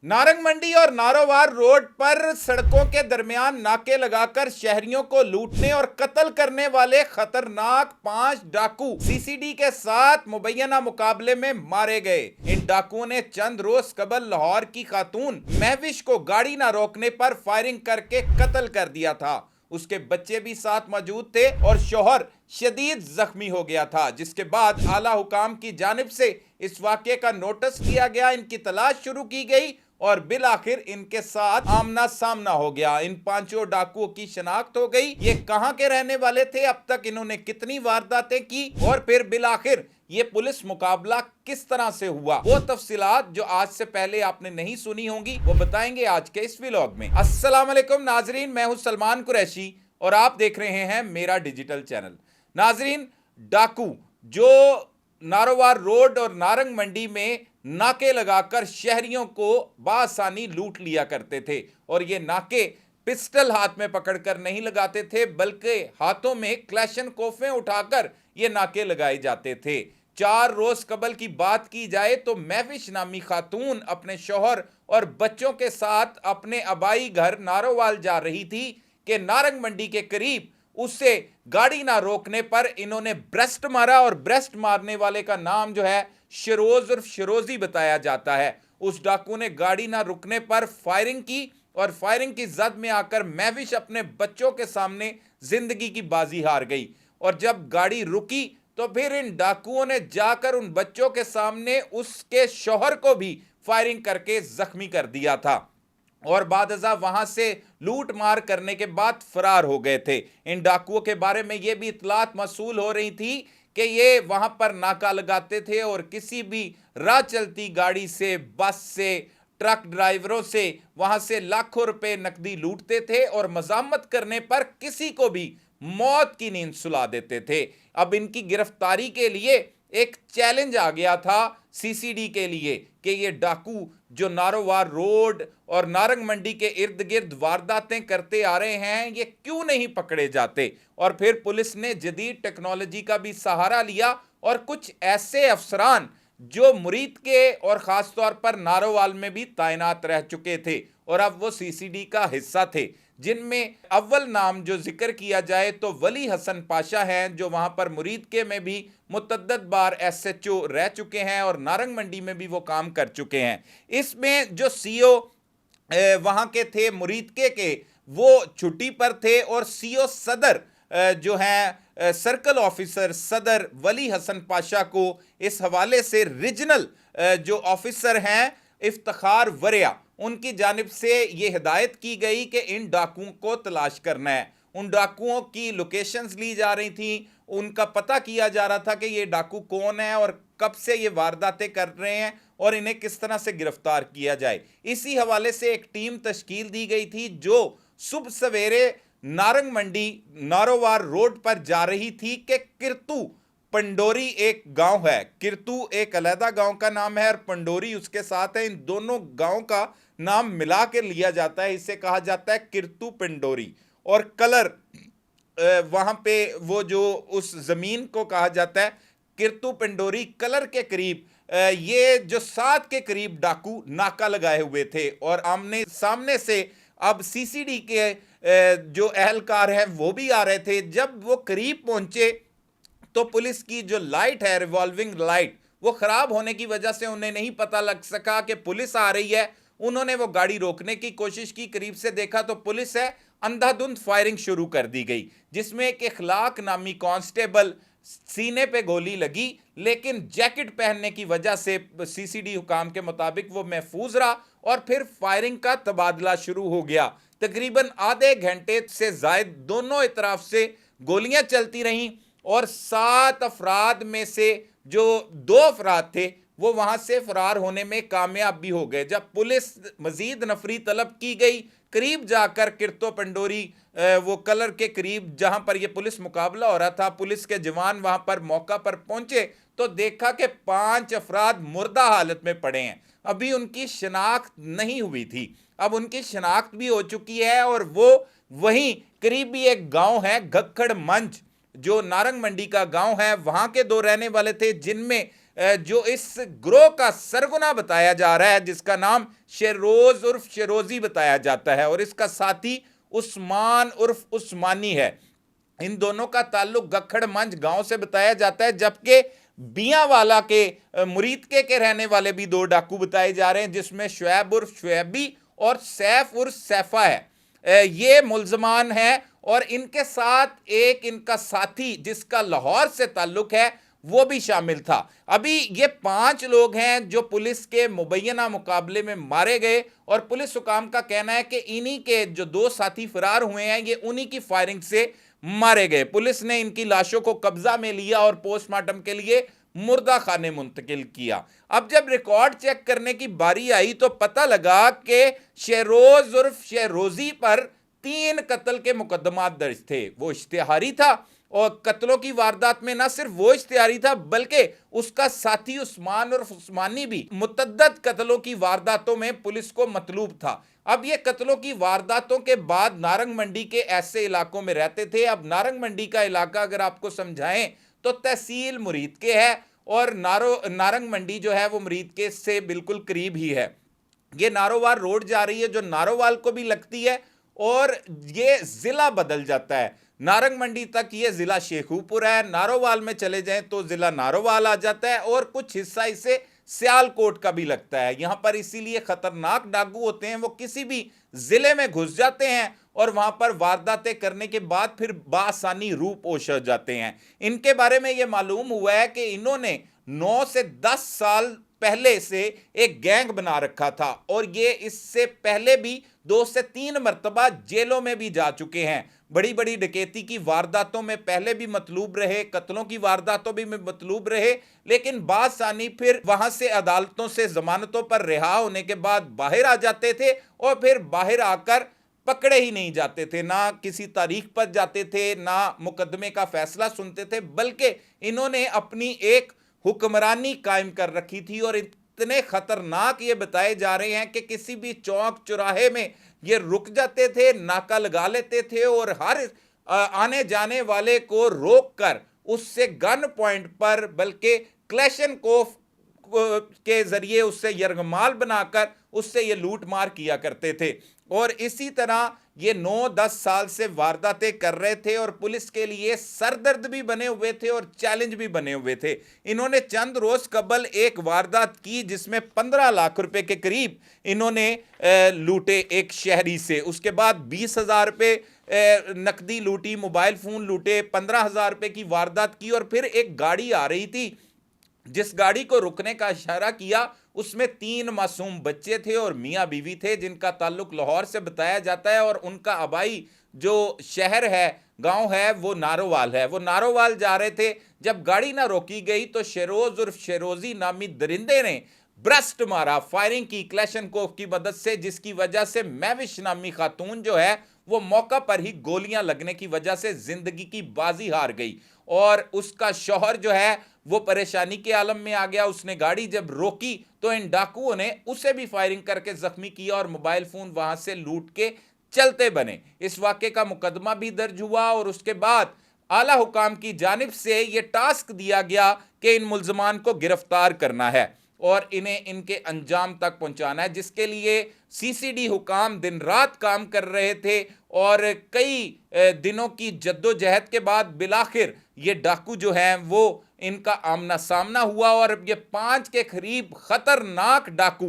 नारंग मंडी और नारोवार रोड पर सड़कों के दरमियान नाके लगाकर शहरियों को लूटने और कत्ल करने वाले खतरनाक 5 डाकू सीसीडी के साथ मुबैना मुकाबले में मारे गए। इन डाकुओं ने चंद रोज कबल लाहौर की खातून महविश को गाड़ी न रोकने पर फायरिंग करके कत्ल कर दिया था। उसके बच्चे भी साथ मौजूद थे और शौहर शदीद जख्मी हो गया था, जिसके बाद आला हुकाम की जानिब से इस वाक़े का नोटिस लिया गया, इनकी तलाश शुरू की गई और बिल आखिर इनके साथ आमना सामना हो गया। इन 5 डाकुओं की शनाख्त हो गई। ये कहां के रहने वाले थे, अब तक इन्होंने कितनी वारदातें की और फिर बिल आखिर ये पुलिस मुकाबला किस तरह से हुआ, वो तफसीलात जो आज से पहले आपने नहीं सुनी होंगी वो बताएंगे आज के इस व्लॉग में। अस्सलाम वालेकुम नाजरीन, मैं हूं सलमान कुरैशी और आप देख रहे हैं मेरा डिजिटल चैनल। नाजरीन, डाकू जो नारोवार रोड और नारंग मंडी में नाके लगाकर शहरियों को बासानी लूट लिया करते थे और ये नाके पिस्टल हाथ में पकड़कर नहीं लगाते थे, बल्कि हाथों में क्लैशनकोफें उठाकर ये नाके लगाए जाते थे। 4 रोज कबल की बात की जाए तो महविश नामी खातून अपने शौहर और बच्चों के साथ अपने आबाई घर नारोवाल जा रही थी कि नारंग मंडी के करीब उससे गाड़ी ना रोकने पर इन्होंने ब्रेस्ट मारा और ब्रेस्ट मारने वाले का नाम जो है शिरोज उर्फ शिरोजी बताया जाता है। उस डाकू ने गाड़ी ना रुकने पर फायरिंग की और फायरिंग की जद में आकर महविश अपने बच्चों के सामने जिंदगी की बाजी हार गई और जब गाड़ी रुकी तो फिर इन डाकुओं ने जाकर उन बच्चों के सामने उसके शौहर को भी फायरिंग करके जख्मी कर दिया था और बादजा वहां से लूट मार करने के बाद फरार हो गए थे। इन डाकुओं के बारे में यह भी इतलात मसूल हो रही थी कि ये वहां पर नाका लगाते थे और किसी भी राह चलती गाड़ी से, बस से, ट्रक ड्राइवरों से वहां से लाखों रुपए नकदी लूटते थे और मजामत करने पर किसी को भी मौत की नींद सुला देते थे। अब इनकी गिरफ्तारी के लिए एक चैलेंज आ गया था सीसीडी के लिए कि ये डाकू जो नारोवार रोड और नारंग मंडी के इर्द गिर्द वारदातें करते आ रहे हैं, ये क्यों नहीं पकड़े जाते। और फिर पुलिस ने जदीद टेक्नोलॉजी का भी सहारा लिया और कुछ ऐसे अफसरान जो मुरीद के और ख़ास तौर पर नारोवाल में भी तैनात रह चुके थे और अब वो सीसीडी का हिस्सा थे, जिनमें अव्वल नाम जो जिक्र किया जाए तो वली हसन पाशा हैं, जो वहां पर मुरीद के में भी मुतअद्दिद बार एसएचओ रह चुके हैं और नारंग मंडी में भी वो काम कर चुके हैं। इसमें जो सीओ वहां के थे मुरीद के वो छुट्टी पर थे और सीओ सदर जो है सर्कल ऑफिसर सदर वली हसन पाशा को इस हवाले से रीजनल जो ऑफिसर हैं इफ्तिखार वरिया, उनकी जानिब से ये हिदायत की गई कि इन डाकुओं को तलाश करना है। उन डाकुओं की लोकेशंस ली जा रही थी, उनका पता किया जा रहा था कि ये डाकू कौन है और कब से ये वारदातें कर रहे हैं और इन्हें किस तरह से गिरफ्तार किया जाए। इसी हवाले से एक टीम तश्कील दी गई थी जो सुबह सवेरे नारंग मंडी नारोवार रोड पर जा रही थी कि किरतू पंडोरी एक गांव है। किरतू एक अलहदा गांव का नाम है और पंडोरी उसके साथ है। इन दोनों गांव का नाम मिला के लिया जाता है, इसे कहा जाता है किरतू पंडोरी। और कलर वहां पे वो जो उस जमीन को कहा जाता है किरतू पंडोरी कलर के करीब ये जो 7 के करीब डाकू नाका लगाए हुए थे और आमने सामने से अब सीसीडी के जो अहलकार है वो भी आ रहे थे। जब वो करीब पहुंचे तो पुलिस की जो लाइट है रिवॉल्विंग लाइट वो खराब होने की वजह से उन्हें नहीं पता लग सका कि पुलिस आ रही है। उन्होंने वो गाड़ी रोकने की कोशिश की, करीब से देखा तो पुलिस है, अंधाधुंध फायरिंग शुरू कर दी गई जिसमें एक इखलाक नामी कांस्टेबल सीने पे गोली लगी, लेकिन जैकेट पहनने की वजह से सीसीडी हुकाम के मुताबिक वो महफूज रहा और फिर फायरिंग का तबादला शुरू हो गया। तकरीबन आधे घंटे से जायद दोनों तरफ से गोलियां चलती रहीं और 7 अफराद में से जो 2 अफराद थे वो वहां से फरार होने में कामयाब भी हो गए। जब पुलिस मजीद नफरी तलब की गई, करीब जाकर किरतो पंडोरी वो कलर के करीब जहां पर यह पुलिस मुकाबला हो रहा था, पुलिस के जवान वहां पर मौका पर पहुंचे तो देखा कि 5 अफराद मुर्दा हालत में पड़े हैं। अभी उनकी शनाख्त नहीं हुई थी, अब उनकी शनाख्त भी हो चुकी है और वो वहीं करीबी एक गांव है घक्खड़ मंच जो नारंग मंडी का गांव है, वहां के 2 रहने वाले थे, जिनमें जो इस ग्रोह का सरगना बताया जा रहा है, जिसका नाम शेरोज उर्फ शेरोजी बताया जाता है, और इसका साथी उस्मान उर्फ उस्मानी है। इन दोनों का ताल्लुक गखड़ मंच गांव से बताया जाता है, जबकि बियावाला के मुरीद के रहने वाले भी दो डाकू बताए जा रहे हैं, जिसमें शुएब उर्फ शुएबी और सैफ उर्फ सैफा है। ये मुल्जमान है, और इनके साथ एक इनका साथी जिसका लाहौर से ताल्लुक है वो भी शामिल था। अभी ये 5 लोग हैं जो पुलिस के मुबैना मुकाबले में मारे गए, और पुलिस हुकाम का कहना है कि इन्हीं के जो 2 साथी फरार हुए हैं, ये उन्हीं की फायरिंग से मारे गए। पुलिस ने इनकी लाशों को कब्जा में लिया और पोस्टमार्टम के लिए मुर्दा खाने मुंतकिल किया। अब जब रिकॉर्ड चेक करने की बारी आई तो पता लगा कि शेरोज उर्फ शेरोजी पर 3 कत्ल के मुकदमात दर्ज थे। वो इश्तिहारी था, और कत्लों की वारदात में ना सिर्फ वो इश्तिहारी था बल्कि उसका साथी उस्मान और उस्मानी भी मुतद्दद कत्लों की वारदातों में पुलिस को मतलूब था। अब ये कत्लों की वारदातों के बाद नारंग मंडी के ऐसे इलाकों में रहते थे। अब नारंग मंडी का इलाका अगर आपको समझाएं तो तहसील मुरीद के है, और नारंग मंडी जो है वो मुरीद के से बिल्कुल करीब ही है। ये नारोवाल रोड जा रही है जो नारोवाल को भी लगती है, और ये जिला बदल जाता है। नारंग मंडी तक ये जिला शेखुपुर है, नारोवाल में चले जाएं तो जिला नारोवाल आ जाता है, और कुछ हिस्सा इसे सियालकोट का भी लगता है। यहां पर इसीलिए खतरनाक डाकू होते हैं, वो किसी भी जिले में घुस जाते हैं और वहां पर वारदातें करने के बाद फिर बासानी रूप ओझल जाते हैं। इनके बारे में यह मालूम हुआ है कि इन्होंने 9 से 10 साल पहले से एक गैंग बना रखा था, और ये इससे पहले भी 2 से 3 मरतबा जेलों में भी जा चुके हैं। बड़ी बड़ी डकैती की वारदातों में पहले भी मतलूब रहे, कत्लों की वारदातों भी में मतलूब रहे, लेकिन बासानी फिर वहां से अदालतों से जमानतों पर रिहा होने के बाद बाहर आ जाते थे, और फिर बाहर आकर पकड़े ही नहीं जाते थे, ना किसी तारीख पर जाते थे, ना मुकदमे का फैसला सुनते थे, बल्कि इन्होंने अपनी एक हुक्मरानी कायम कर रखी थी। और इतने खतरनाक ये बताए जा रहे हैं कि किसी भी चौक चौराहे में ये रुक जाते थे, नाका लगा लेते थे, और हर आने जाने वाले को रोक कर उससे गन पॉइंट पर बल्कि क्लैशनकोफ के जरिए उससे यरगमाल बनाकर उससे ये लूट मार किया करते थे। और इसी तरह ये 9-10 साल से वारदातें कर रहे थे, और पुलिस के लिए सरदर्द भी बने हुए थे और चैलेंज भी बने हुए थे। इन्होंने चंद रोज कबल एक वारदात की जिसमें 15 लाख रुपए के करीब इन्होंने लूटे एक शहरी से। उसके बाद 20,000 रुपये नकदी लूटी, मोबाइल फोन लूटे, 15,000 रुपये की वारदात की, और फिर एक गाड़ी आ रही थी जिस गाड़ी को रुकने का इशारा किया, उसमें 3 मासूम बच्चे थे और मियाँ बीवी थे, जिनका ताल्लुक लाहौर से बताया जाता है, और उनका आबाई जो शहर है, गांव है, वो नारोवाल है। वो नारोवाल जा रहे थे, जब गाड़ी ना रोकी गई तो शेरोज उर्फ शेरोजी नामी दरिंदे ने ब्रस्ट मारा, फायरिंग की क्लैशनकोफ की मदद से, जिसकी वजह से महविश नामी खातून जो है वो मौका पर ही गोलियां लगने की वजह से जिंदगी की बाजी हार गई, और उसका शौहर जो है वो परेशानी के आलम में आ गया। उसने गाड़ी जब रोकी तो इन डाकुओं ने उसे भी फायरिंग करके जख्मी किया, और मोबाइल फोन वहां से लूट के चलते बने। इस वाक़े का मुकदमा भी दर्ज हुआ, और उसके बाद आला हुकाम की जानिब से यह टास्क दिया गया कि इन मुल्जमान को गिरफ्तार करना है और इन्हें इनके अंजाम तक पहुंचाना है, जिसके लिए सीसीडी हुकाम दिन रात काम कर रहे थे। और कई दिनों की जद्दोजहद के बाद बिलाखिर ये डाकू जो हैं वो इनका आमना सामना हुआ, और ये 5 के करीब खतरनाक डाकू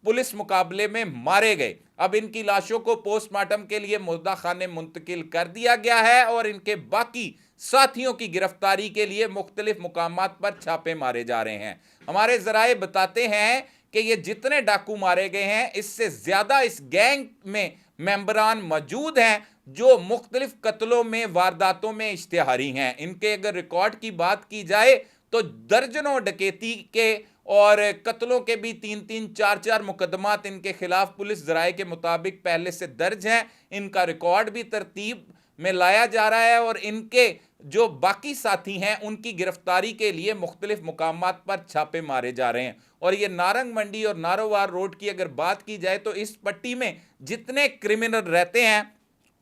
पुलिस मुकाबले में मारे गए। अब इनकी लाशों को पोस्टमार्टम के लिए मुर्दा खाने मुंतकिल कर दिया गया है, और इनके बाकी साथियों की गिरफ्तारी के लिए मुख्तलिफ मुकामात पर छापे मारे जा रहे हैं। हमारे जराए बताते हैं कि ये जितने डाकू मारे गए हैं, इससे ज्यादा इस गैंग में मेंबरान मौजूद हैं जो मुख्तलिफ कत्लों में, वारदातों में इश्तिहारी हैं। इनके अगर रिकॉर्ड की बात की जाए तो दर्जनों डकैती के और कत्लों के भी 3-3, 4-4 मुकदमात इनके खिलाफ पुलिस जराए के मुताबिक पहले से दर्ज हैं। इनका रिकॉर्ड भी तरतीब में लाया जा रहा है, और इनके जो बाकी साथी हैं उनकी गिरफ्तारी के लिए मुख्तलिफ मुकामात पर छापे मारे जा रहे हैं। और ये नारंग मंडी और नारोवाल रोड की अगर बात की जाए तो इस पट्टी में जितने क्रिमिनल रहते हैं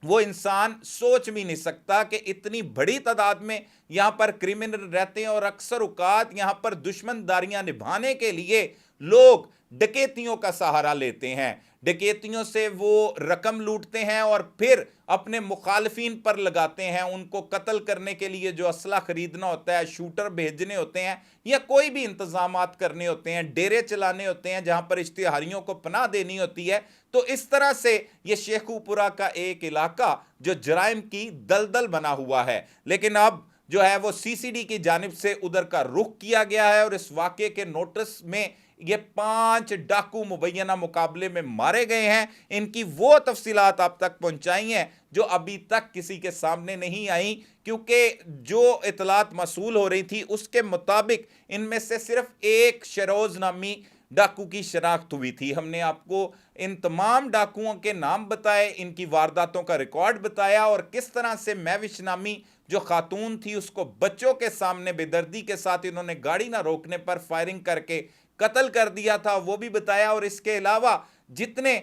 वो इंसान सोच भी नहीं सकता कि इतनी बड़ी तादाद में यहां पर क्रिमिनल रहते हैं और अक्सर औकात यहां पर दुश्मनदारियां निभाने के लिए लोग डकैतियों का सहारा लेते हैं। डकैतियों से वो रकम लूटते हैं और फिर अपने मुखालफिन पर लगाते हैं। उनको कत्ल करने के लिए जो असला खरीदना होता है, शूटर भेजने होते हैं या कोई भी इंतजामात करने होते हैं, डेरे चलाने होते हैं जहां पर इश्तिहारियों को पनाह देनी होती है। तो इस तरह से यह शेखुपुरा का एक इलाका जो जराइम की दलदल बना हुआ है, लेकिन अब जो है वो सीसीडी की जानिब से उधर का रुख किया गया है और इस वाक़े के नोटिस में ये 5 डाकू मुबैना मुकाबले में मारे गए हैं। इनकी वो तफसीलात आप तक पहुंचाई हैं जो अभी तक किसी के सामने नहीं आई, क्योंकि जो इतलात मसूल हो रही थी उसके मुताबिक इनमें से सिर्फ एक शरोज नामी डाकू की शनाख्त हुई थी। हमने आपको इन तमाम डाकुओं के नाम बताए, इनकी वारदातों का रिकॉर्ड बताया और किस तरह से महविश नामी जो खातून थी उसको बच्चों के सामने बेदर्दी के साथ इन्होंने गाड़ी ना रोकने पर फायरिंग करके कत्ल कर दिया था, वो भी बताया। और इसके अलावा जितने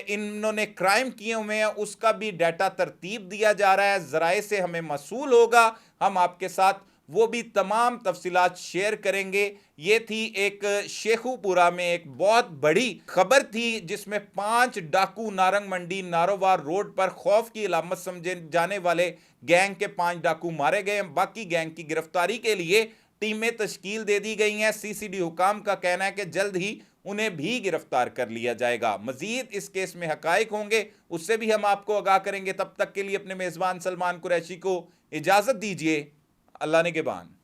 इन्होंने क्राइम किए हुए हैं उसका भी डाटा तरतीब दिया जा रहा है, जराए से हमें मसूल होगा, हम आपके साथ वो भी तमाम तफसीलात शेयर करेंगे। ये थी एक शेखुपुरा में एक बहुत बड़ी खबर थी जिसमें 5 डाकू नारंग मंडी नारोवार रोड पर खौफ की अलामत समझे जाने वाले गैंग के 5 डाकू मारे गए। बाकी गैंग की गिरफ्तारी के लिए टीमें तश्कील दे दी गई हैं। सीसीडी हुकाम का कहना है कि जल्द ही उन्हें भी गिरफ्तार कर लिया जाएगा। मजीद इस केस में हकाइक होंगे, उससे भी हम आपको आगाह करेंगे। तब तक के लिए अपने मेजबान सलमान कुरैशी को इजाजत दीजिए। अल्लाह ने के बान।